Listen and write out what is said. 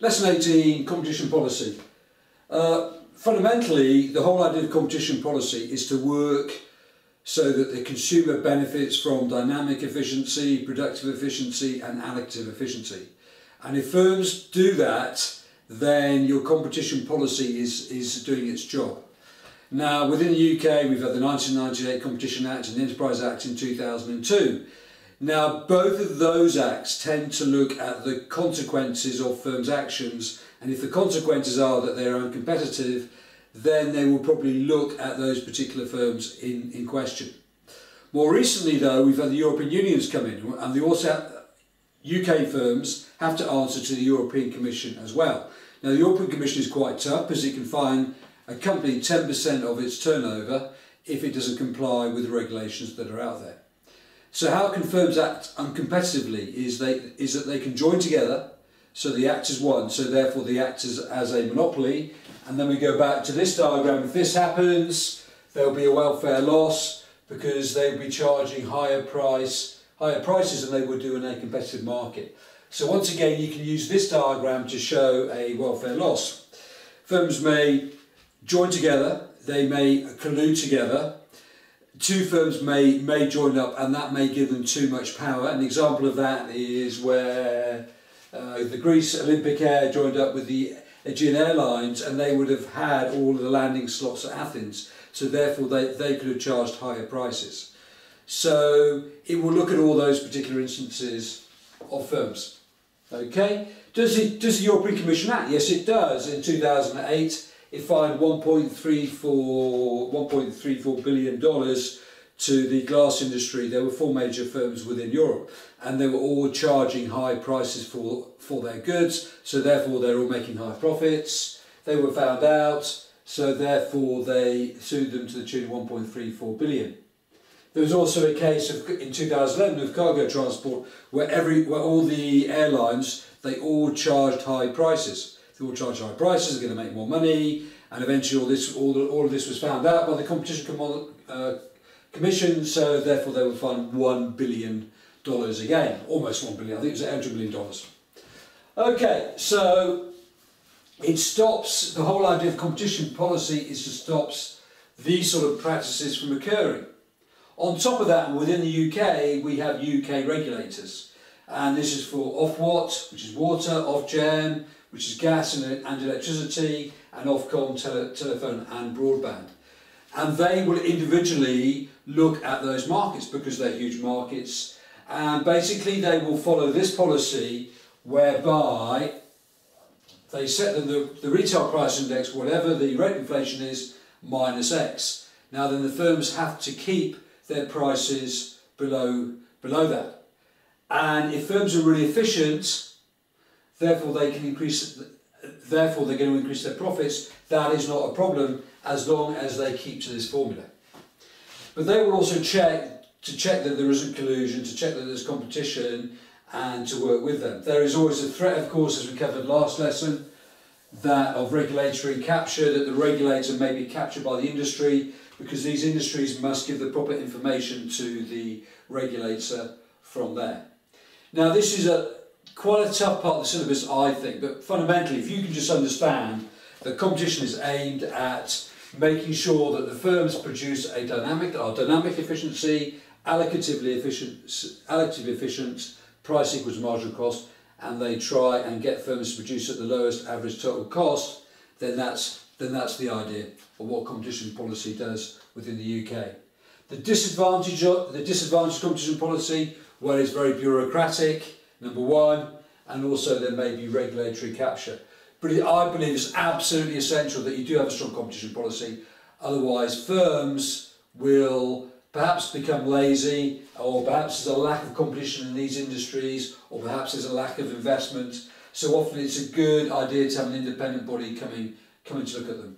Lesson 18, competition policy. Fundamentally, the whole idea of competition policy is to work so that the consumer benefits from dynamic efficiency, productive efficiency and allocative efficiency. And if firms do that, then your competition policy is doing its job. Now, within the UK, we've had the 1998 Competition Act and the Enterprise Act in 2002. Now, both of those acts tend to look at the consequences of firms' actions, and if the consequences are that they are uncompetitive, then they will probably look at those particular firms in question. More recently, though, we've had the European Unions come in, and UK firms have to answer to the European Commission as well. Now, the European Commission is quite tough because it can fine a company 10% of its turnover if it doesn't comply with the regulations that are out there. So how can firms act uncompetitively is that they can join together, so the act is one, so therefore the act is as a monopoly, and then we go back to this diagram. If this happens, there will be a welfare loss because they will be charging higher prices than they would do in a competitive market. So once again, you can use this diagram to show a welfare loss. Firms may join together, they may collude together. Two firms may join up, and that may give them too much power. An example of that is where the Greece Olympic Air joined up with the Aegean Airlines, and they would have had all of the landing slots at Athens, so therefore they could have charged higher prices. So it will look at all those particular instances of firms. Okay, does the European Commission act? Yes, it does. In 2008, it fined $1.34 billion to the glass industry. There were 4 major firms within Europe, and they were all charging high prices for their goods, so therefore they're all making high profits. They were found out, so therefore they sued them to the tune of $1.34 billion. There was also a case in 2011 of cargo transport where all the airlines, they all charged high prices. They all charged high prices, they're going to make more money, and eventually all of this was found out by the Competition Commission, so therefore they were fined $1 billion again, almost $1 billion, I think it was $800 million. Okay, so it stops, the whole idea of competition policy is to stop these sort of practices from occurring. On top of that, within the UK, we have UK regulators, and this is for Ofwat, which is water, Ofgem, which is gas and electricity, and Ofcom, telephone and broadband. And they will individually look at those markets because they're huge markets, and basically they will follow this policy whereby they set them the retail price index, whatever the rate of inflation is, minus X. Now then the firms have to keep their prices below that. And if firms are really efficient, therefore they're going to increase their profits. That is not a problem as long as they keep to this formula. But they will also check that there isn't collusion, to check that there's competition, and to work with them. There is always a threat, of course, as we covered last lesson, that of regulatory capture, that the regulator may be captured by the industry, because these industries must give the proper information to the regulator from there. Now, this is quite a tough part of the syllabus, I think, but fundamentally, if you can just understand that competition is aimed at making sure that the firms produce a dynamic efficiency, allocatively efficient, price equals marginal cost, and they try and get firms to produce at the lowest average total cost, then that's the idea of what competition policy does within the UK. The disadvantage of competition policy, where it's very bureaucratic, number one, and also there may be regulatory capture. But I believe it's absolutely essential that you do have a strong competition policy, otherwise firms will perhaps become lazy, or perhaps there's a lack of competition in these industries, or perhaps there's a lack of investment. So often it's a good idea to have an independent body coming to look at them.